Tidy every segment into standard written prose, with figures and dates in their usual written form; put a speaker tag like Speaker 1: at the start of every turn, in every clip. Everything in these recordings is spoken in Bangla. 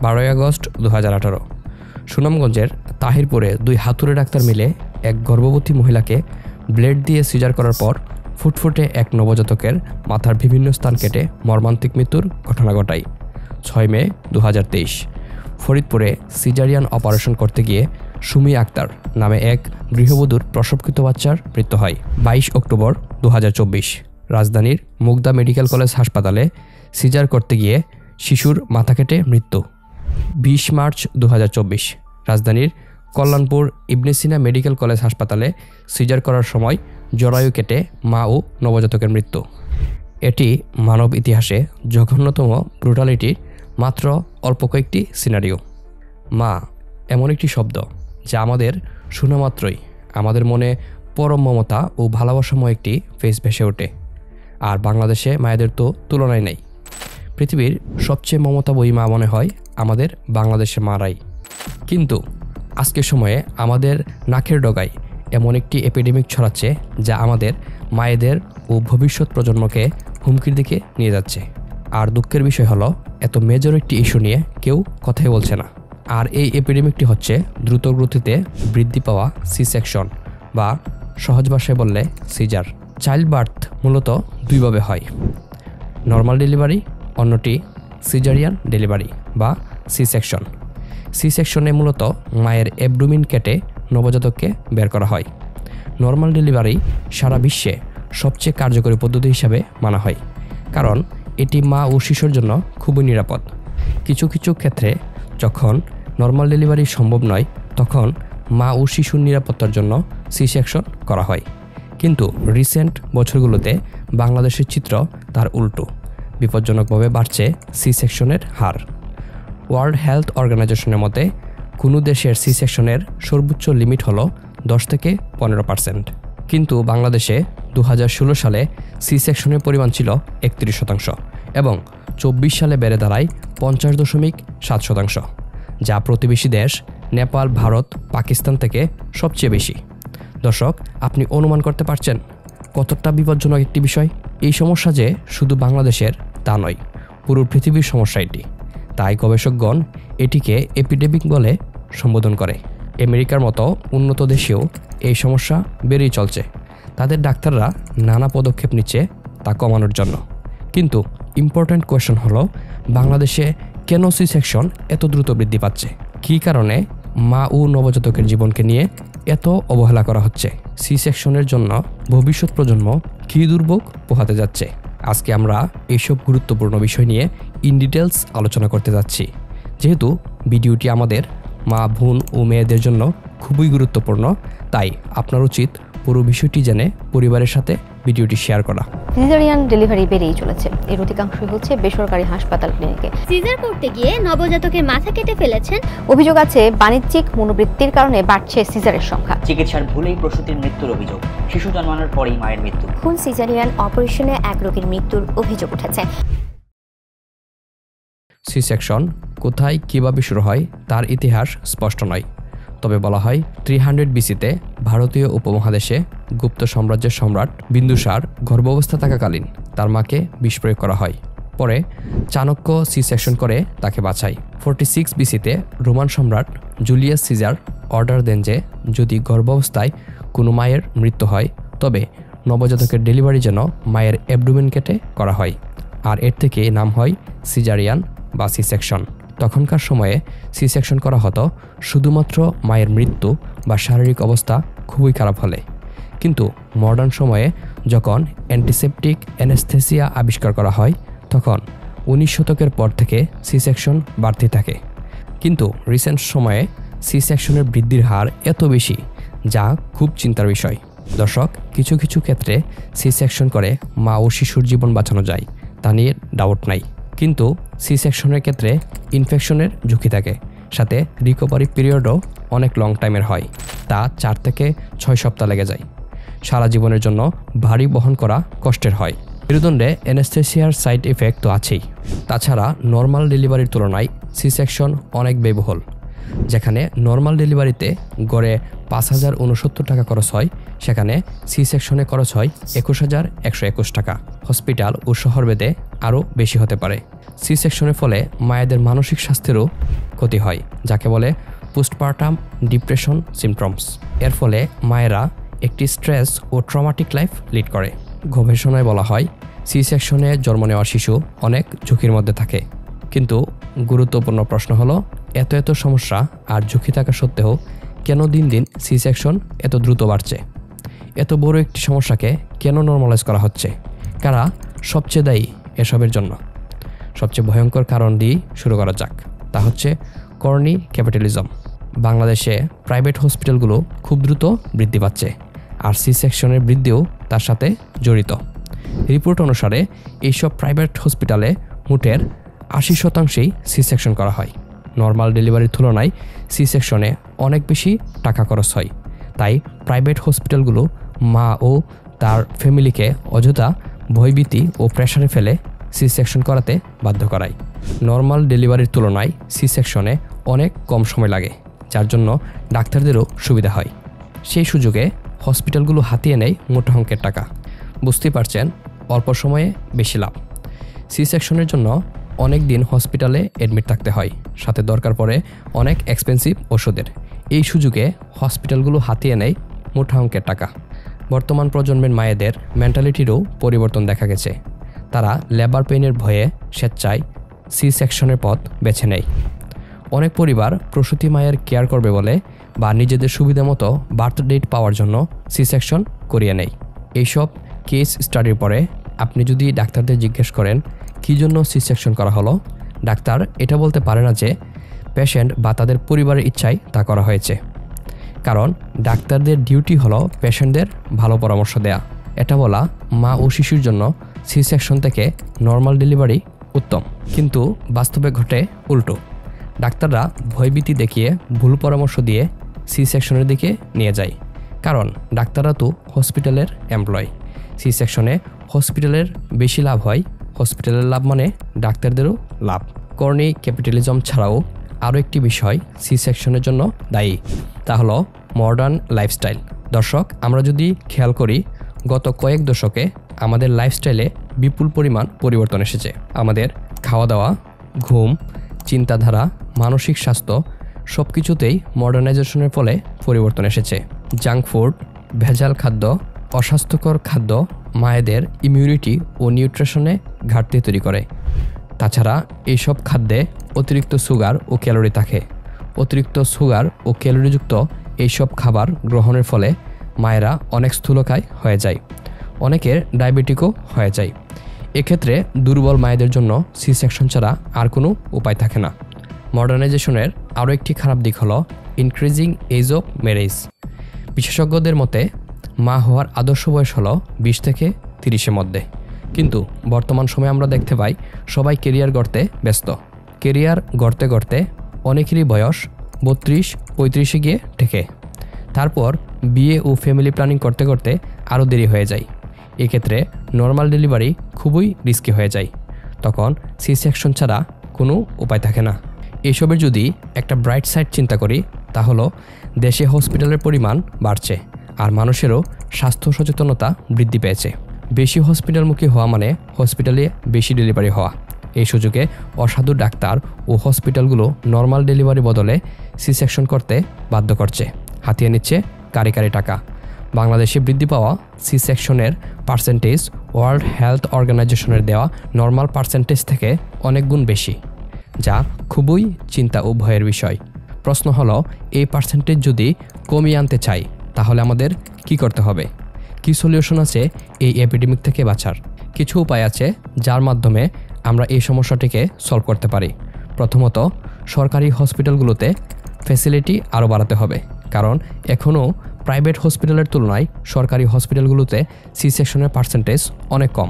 Speaker 1: 12 আগস্ট 2018 সুনামগঞ্জের তাহিরপুরে 2 হাতুড়ে ডাক্তার মিলে এক গর্ভবতী মহিলাকে ব্লেড দিয়ে সিজার করার পর ফুটফুটে এক নবজাতকের মাথার বিভিন্ন স্থান কেটে মর্মান্তিক মৃত্যুর ঘটনা ঘটায় 6 মে 2023 ফরিদপুরে সিজারিয়ান অপারেশন করতে গিয়ে সুমি আক্তার নামে এক গৃহবধূর প্রসবকৃত বাচ্চার মৃত্যু হয় 22 অক্টোবর 2024 রাজধানীর মুগদা মেডিকেল কলেজ হাসপাতালে সিজার করতে গিয়ে শিশুর মাথা কেটে মৃত্যু 20 মার্চ 2024 রাজধানীর কল্যাণপুর ইবনে সিনা মেডিকেল কলেজ হাসপাতালে সিজার করার সময় জরায়ু কেটে মা ও নবজাতকের মৃত্যু। এটি মানব ইতিহাসে জঘন্যতম ব্রুটালিটির মাত্র অল্প কয়েকটি সিনারিও। মা এমন একটি শব্দ যা আমাদের শোনা মাত্রই আমাদের মনে পরম মমতা ও ভালোবাসাময় একটি ফেস ভেসে ওঠে। আর বাংলাদেশে মায়েদের তো তুলনায় নেই। পৃথিবীর সবচেয়ে মমতাময়ী মা মনে হয় আমাদের বাংলাদেশে মারাই। কিন্তু আজকের সময়ে আমাদের নাকের ডগায় এমন একটি এপিডেমিক ছড়াচ্ছে যা আমাদের মায়েদের ও ভবিষ্যৎ প্রজন্মকে হুমকির দিকে নিয়ে যাচ্ছে। আর দুঃখের বিষয় হলো এত মেজর একটি ইস্যু নিয়ে কেউ কথাই বলছে না। আর এই এপিডেমিকটি হচ্ছে দ্রুত গতিতে বৃদ্ধি পাওয়া সি সেকশন বা সহজ ভাষায় বললে সিজার। চাইল্ড বার্থ মূলত দুইভাবে হয়, নর্মাল ডেলিভারি, অন্যটি সিজারিয়ান ডেলিভারি বা সি সেকশন। সি সেকশনে মূলত মায়ের অ্যাবডোমেন কেটে নবজাতককে বের করা হয়। নর্মাল ডেলিভারি সারা বিশ্বে সবচেয়ে কার্যকরী পদ্ধতি হিসাবে মানা হয়, কারণ এটি মা ও শিশুর জন্য খুবই নিরাপদ। কিছু কিছু ক্ষেত্রে যখন নর্মাল ডেলিভারি সম্ভব নয় তখন মা ও শিশুর নিরাপত্তার জন্য সি সেকশন করা হয়। কিন্তু রিসেন্ট বছরগুলোতে বাংলাদেশের চিত্র তার উল্টো, বিপজ্জনকভাবে বাড়ছে সি সেকশনের হার। ওয়ার্ল্ড হেলথ অর্গানাইজেশনের মতে কোনো দেশের সি সেকশনের সর্বোচ্চ লিমিট হলো 10 থেকে 15%, কিন্তু বাংলাদেশে 2016 সালে সি সেকশনের পরিমাণ ছিল 31% এবং 24 সালে বেড়ে দাঁড়ায় 50.7%, যা প্রতিবেশী দেশ নেপাল, ভারত, পাকিস্তান থেকে সবচেয়ে বেশি। দর্শক, আপনি অনুমান করতে পারছেন কতটা বিপজ্জনক একটি বিষয়? এই সমস্যা যে শুধু বাংলাদেশের তা নয়, পুরো পৃথিবীর সমস্যা এটি। তাই গবেষকগণ এটিকে এপিডেমিক বলে সম্বোধন করে। আমেরিকার মতো উন্নত দেশেও এই সমস্যা বেড়েই চলছে। তাদের ডাক্তাররা নানা পদক্ষেপ নিচ্ছে তা কমানোর জন্য। কিন্তু ইম্পর্ট্যান্ট কোয়েশ্চন হলো, বাংলাদেশে কেন সি সেকশন এত দ্রুত বৃদ্ধি পাচ্ছে? কী কারণে মা ও নবজাতকের জীবনকে নিয়ে এত অবহেলা করা হচ্ছে? সি সেকশনের জন্য ভবিষ্যৎ প্রজন্ম কী দুর্ভোগ পোহাতে যাচ্ছে? আজকে আমরা এইসব গুরুত্বপূর্ণ বিষয় নিয়ে ইন ডিটেলস আলোচনা করতে যাচ্ছি। যেহেতু ভিডিওটি আমাদের মা, বোন ও মেয়েদের জন্য খুবই গুরুত্বপূর্ণ, তাই আপনার উচিত পুরো বিষয়টি জেনে পরিবারের সাথে ভিডিওটি শেয়ার করা।
Speaker 2: সিজারিয়ান ডেলিভারি বেড়েই চলেছে, এর অধিকাংশই হচ্ছে বেসরকারি হাসপাতাল ক্লিনিকে।
Speaker 3: সিজার করতে গিয়ে নবজাতকের মাথা কেটে ফেলেছেন।
Speaker 2: অভিযোগ আছে বাণিজ্যিক মনোবৃত্তির কারণে বাড়ছে সিজারের সংখ্যা।
Speaker 4: চিকিৎসার ভুলেই প্রসূতির মৃত্যুর অভিযোগ, শিশু জন্মানোর পরেই মায়ের মৃত্যু।
Speaker 3: খুন সিজারিয়ান অপারেশনে এক রোগীর মৃত্যুর অভিযোগ উঠেছে।
Speaker 1: সি সেকশন কোথায় কিভাবে শুরু হয় তার ইতিহাস স্পষ্ট নয়, তবে বলা হয় 300 BC-তে ভারতীয় উপমহাদেশে গুপ্ত সাম্রাজ্যের সম্রাট বিন্দুসার গর্ভাবস্থা থাকাকালীন তার মাকে বিষ প্রয়োগ করা হয়। পরে চাণক্য সি সেকশন করে তাকে বাঁচায়। 46 BC-তে রোমান সম্রাট জুলিয়াস সিজার অর্ডার দেন যে যদি গর্ভাবস্থায় কোনো মায়ের মৃত্যু হয় তবে নবজাতকের ডেলিভারি যেন মায়ের অ্যাবডোমেন কেটে করা হয়, আর এর থেকে নাম হয় সিজারিয়ান বা সি সেকশন। তখনকার সময়ে সি সেকশন করা হতো শুধুমাত্র মায়ের মৃত্যু বা শারীরিক অবস্থা খুবই খারাপ হলে। কিন্তু মডার্ন সময়ে যখন অ্যান্টিসেপটিক অ্যানেস্থেসিয়া আবিষ্কার করা হয় তখন 19 শতকের পর থেকে সি সেকশন বাড়তে থাকে। কিন্তু রিসেন্ট সময়ে সি সেকশনের বৃদ্ধির হার এত বেশি যা খুব চিন্তার বিষয়। দর্শক, কিছু কিছু ক্ষেত্রে সি সেকশন করে মা ও শিশুর জীবন বাঁচানো যায়, তা নিয়ে ডাউট নাই। কিন্তু সি সেকশনের ক্ষেত্রে ইনফেকশনের ঝুঁকি থাকে, সাথে রিকভারি পিরিয়ডও অনেক লং টাইমের হয়, তা 4 থেকে 6 সপ্তাহ লেগে যায়। সারা জীবনের জন্য ভারী বহন করা কষ্টের হয়। মেরুদণ্ডে অ্যানেস্থেসিয়ার সাইড এফেক্ট তো আছেই। তাছাড়া নর্মাল ডেলিভারির তুলনায় সি সেকশন অনেক ব্যয়বহুল। যেখানে নর্মাল ডেলিভারিতে গড়ে 5069 টাকা খরচ হয়, সেখানে সি সেকশনে খরচ হয় 21,121 টাকা। হসপিটাল ও শহরভেদে আরও বেশি হতে পারে। সি সেকশনের ফলে মায়েদের মানসিক স্বাস্থ্যেরও ক্ষতি হয়, যাকে বলে পোস্টপার্টাম ডিপ্রেশন সিমটমস। এর ফলে মায়েরা একটি স্ট্রেস ও ট্রমাটিক লাইফ লিড করে। গবেষণায় বলা হয় সি সেকশনে জন্ম নেওয়া শিশু অনেক ঝুঁকির মধ্যে থাকে। কিন্তু গুরুত্বপূর্ণ প্রশ্ন হলো, এত সমস্যা আর ঝুঁকি থাকা সত্ত্বেও কেন দিন দিন সি সেকশন এত দ্রুত বাড়ছে? এত বড় একটি সমস্যাকে কেন নর্মালাইজ করা হচ্ছে? কারা সবচেয়ে দায়ী এসবের জন্য? সবচেয়ে ভয়ঙ্কর কারণ দিয়ে শুরু করা যাক। তা হচ্ছে কর্নি ক্যাপিটালিজম। বাংলাদেশে প্রাইভেট হসপিটালগুলো খুব দ্রুত বৃদ্ধি পাচ্ছে, আর সি সেকশনের বৃদ্ধিও তার সাথে জড়িত। রিপোর্ট অনুসারে এইসব প্রাইভেট হসপিটালে মোটের 80%ই সি সেকশন করা হয়। নর্মাল ডেলিভারির তুলনায় সি সেকশনে অনেক বেশি টাকা খরচ হয়। তাই প্রাইভেট হসপিটালগুলো মা ও তার ফ্যামিলিকে অযথা ভয়ভীতি ও প্রেশারে ফেলে সি সেকশন করাতে বাধ্য করায়। নর্মাল ডেলিভারির তুলনায় সি সেকশনে অনেক কম সময় লাগে, যার জন্য ডাক্তারদেরও সুবিধা হয়। সেই সুযোগে হসপিটালগুলো হাতিয়ে নেয় মোটা অঙ্কের টাকা। বুঝতেই পারছেন, অল্প সময়ে বেশি লাভ। সি সেকশনের জন্য অনেক দিন হসপিটালে অ্যাডমিট থাকতে হয়, সাথে দরকার পড়ে অনেক এক্সপেন্সিভ ওষুধের। এই সুযোগে হসপিটালগুলো হাতিয়ে নেয় মোটা অঙ্কের টাকা। বর্তমান প্রজন্মের মায়েদের মেন্টালিটিরও পরিবর্তন দেখা গেছে। তারা লেবার পেইনের ভয়ে স্বেচ্ছায় সি সেকশনের পথ বেছে নেয়। অনেক পরিবার প্রসূতি মায়ের কেয়ার করবে বলে বা নিজেদের সুবিধা মতো বার্থ ডেট পাওয়ার জন্য সি সেকশন করিয়ে নেয়। এইসব কেস স্টাডির পরে আপনি যদি ডাক্তারদের জিজ্ঞেস করেন কী জন্য সি সেকশন করা হলো, ডাক্তার এটা বলতে পারে না যে পেশেন্ট বা তাদের পরিবারের ইচ্ছায় তা করা হয়েছে। কারণ ডাক্তারদের ডিউটি হলো পেশেন্টদের ভালো পরামর্শ দেয়া। এটা বলা মা ও শিশুর জন্য সি সেকশন থেকে নর্মাল ডেলিভারি উত্তম। কিন্তু বাস্তবে ঘটে উল্টো। ডাক্তাররা ভয়ভীতি দেখিয়ে ভুল পরামর্শ দিয়ে সি সেকশনের দিকে নিয়ে যায়। কারণ ডাক্তাররা তো হসপিটালের এমপ্লয়। সি সেকশনে হসপিটালের বেশি লাভ হয়। হসপিটালের লাভ মানে ডাক্তারদেরও লাভ। কর্নি ক্যাপিটালিজম ছাড়াও আরও একটি বিষয় সি সেকশনের জন্য দায়ী, তা হলো মডার্ন লাইফস্টাইল। দর্শক, আমরা যদি খেয়াল করি, গত কয়েক দশকে আমাদের লাইফস্টাইলে বিপুল পরিমাণ পরিবর্তন এসেছে। আমাদের খাওয়া দাওয়া, ঘুম, চিন্তাধারা, মানসিক স্বাস্থ্য সব কিছুতেই মডার্নাইজেশনের ফলে পরিবর্তন এসেছে। জাঙ্ক ফুড, ভেজাল খাদ্য, অস্বাস্থ্যকর খাদ্য মায়েদের ইমিউনিটি ও নিউট্রিশনে ঘাটতি তৈরি করে। তাছাড়া এইসব খাদ্যে অতিরিক্ত সুগার ও ক্যালোরি থাকে। অতিরিক্ত সুগার ও ক্যালোরিযুক্ত এইসব খাবার গ্রহণের ফলে মায়েরা অনেক স্থূলকায় হয়ে যায়। অনেকের ডায়াবেটিকও হয়ে যায়। এক্ষেত্রে দুর্বল মায়েদের জন্য সি সেকশন ছাড়া আর কোনো উপায় থাকে না। মডার্নাইজেশনের আরও একটি খারাপ দিক হলো ইনক্রিজিং এজ অফ ম্যারেজ। বিশেষজ্ঞদের মতে মা হওয়ার আদর্শ বয়স হলো 20 থেকে 30-এর মধ্যে। কিন্তু বর্তমান সময়ে আমরা দেখতে পাই সবাই কেরিয়ার গড়তে ব্যস্ত। কেরিয়ার গড়তে গড়তে অনেকেরই বয়স 32-35-এ গিয়ে ঠেকে। তারপর বিয়ে ও ফ্যামিলি প্ল্যানিং করতে করতে আরও দেরি হয়ে যায়। এক্ষেত্রে নর্মাল ডেলিভারি খুবই রিস্কি হয়ে যায়। তখন সি সেকশন ছাড়া কোনো উপায় থাকে না। এসবের যদি একটা ব্রাইট সাইড চিন্তা করি, তা হলো দেশে হসপিটালের পরিমাণ বাড়ছে আর মানুষেরও স্বাস্থ্য সচেতনতা বৃদ্ধি পেয়েছে। বেশি হসপিটালমুখী হওয়া মানে হসপিটালে বেশি ডেলিভারি হওয়া। এই সুযোগে অসাধু ডাক্তার ও হসপিটালগুলো নর্মাল ডেলিভারি বদলে সি সেকশন করতে বাধ্য করছে, হাতিয়ে নিচ্ছে কারি কারি টাকা। বাংলাদেশে বৃদ্ধি পাওয়া সি সেকশনের পার্সেন্টেজ ওয়ার্ল্ড হেলথ অর্গানাইজেশনের দেওয়া নর্মাল পার্সেন্টেজ থেকে অনেক গুণ বেশি, যা খুবই চিন্তা ও ভয়ের বিষয়। প্রশ্ন হলো, এই পার্সেন্টেজ যদি কমিয়ে আনতে চাই তাহলে আমাদের কি করতে হবে? কি সলিউশন আছে এই এপিডেমিক থেকে বাঁচার? কিছু উপায় আছে যার মাধ্যমে আমরা এই সমস্যাটিকে সলভ করতে পারি। প্রথমত, সরকারি হসপিটালগুলোতে ফ্যাসিলিটি আরও বাড়াতে হবে। কারণ এখনও প্রাইভেট হসপিটালের তুলনায় সরকারি হসপিটালগুলোতে সি সেকশনের পার্সেন্টেজ অনেক কম।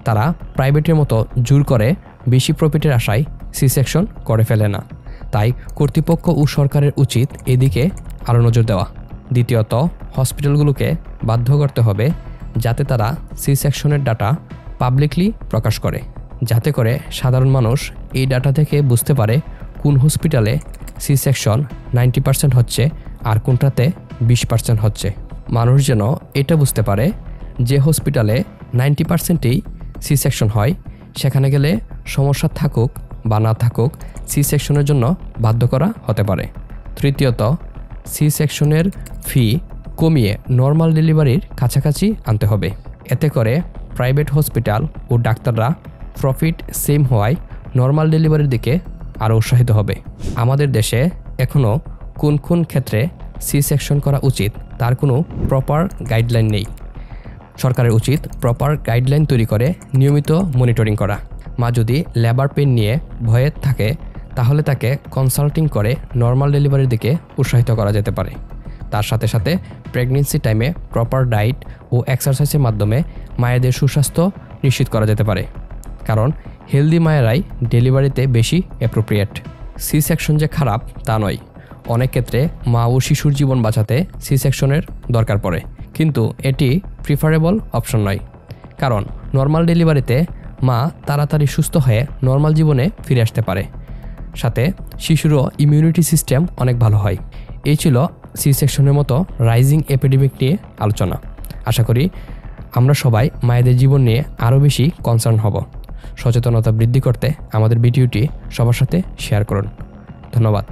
Speaker 1: তারা প্রাইভেটের মতো জোর করে বেশি প্রফিটের আশায় সি সেকশন করে ফেলে না। তাই কর্তৃপক্ষ ও সরকারের উচিত এদিকে আরও নজর দেওয়া। দ্বিতীয়ত, হসপিটালগুলোকে বাধ্য করতে হবে যাতে তারা সি সেকশনের ডাটা পাবলিকলি প্রকাশ করে, যাতে করে সাধারণ মানুষ এই ডাটা থেকে বুঝতে পারে কোন হসপিটালে সি সেকশন 90% হচ্ছে আর কোনটাতে 20% হচ্ছে। মানুষ যেন এটা বুঝতে পারে যে হসপিটালে 90%ই সি সেকশন হয় সেখানে গেলে সমস্যা থাকুক বা না থাকুক সি সেকশনের জন্য বাধ্য করা হতে পারে। তৃতীয়ত, সি সেকশনের ফি কমিয়ে নর্মাল ডেলিভারির কাছাকাছি আনতে হবে। এতে করে প্রাইভেট হসপিটাল ও ডাক্তাররা প্রফিট সেম হওয়ায় নর্মাল ডেলিভারির দিকে আরও উৎসাহিত হবে। আমাদের দেশে এখনও কোন কোন ক্ষেত্রে সি সেকশন করা উচিত তার কোনো প্রপার গাইডলাইন নেই। সরকারের উচিত প্রপার গাইডলাইন তৈরি করে নিয়মিত মনিটরিং করা। মা যদি লেবার পেন নিয়ে ভয়ে থাকে তাহলে তাকে কনসাল্টিং করে নর্মাল ডেলিভারির দিকে উৎসাহিত করা যেতে পারে। তার সাথে সাথে প্রেগনেন্সি টাইমে প্রপার ডায়েট ও এক্সারসাইজের মাধ্যমে মায়েদের সুস্বাস্থ্য নিশ্চিত করা যেতে পারে, কারণ হেলদি মায়েরাই ডেলিভারিতে বেশি অ্যাপ্রোপ্রিয়েট। সি সেকশন যে খারাপ তা নয়, অনেক ক্ষেত্রে মা ও শিশুর জীবন বাঁচাতে সি সেকশনের দরকার পড়ে, কিন্তু এটি প্রিফারেবল অপশন নয়, কারণ নর্মাল ডেলিভারিতে মা তাড়াতাড়ি সুস্থ হয়ে নর্মাল জীবনে ফিরে আসতে পারে, সাথে শিশুরও ইমিউনিটি সিস্টেম অনেক ভালো হয়। এই ছিল সি সেকশনের মতো রাইজিং এপিডেমিক নিয়ে আলোচনা। আশা করি আমরা সবাই মায়েদের জীবন নিয়ে আরও বেশি কনসার্ন হব। সচেতনতা বৃদ্ধি করতে আমাদের ভিডিওটি সবার সাথে শেয়ার করুন। ধন্যবাদ।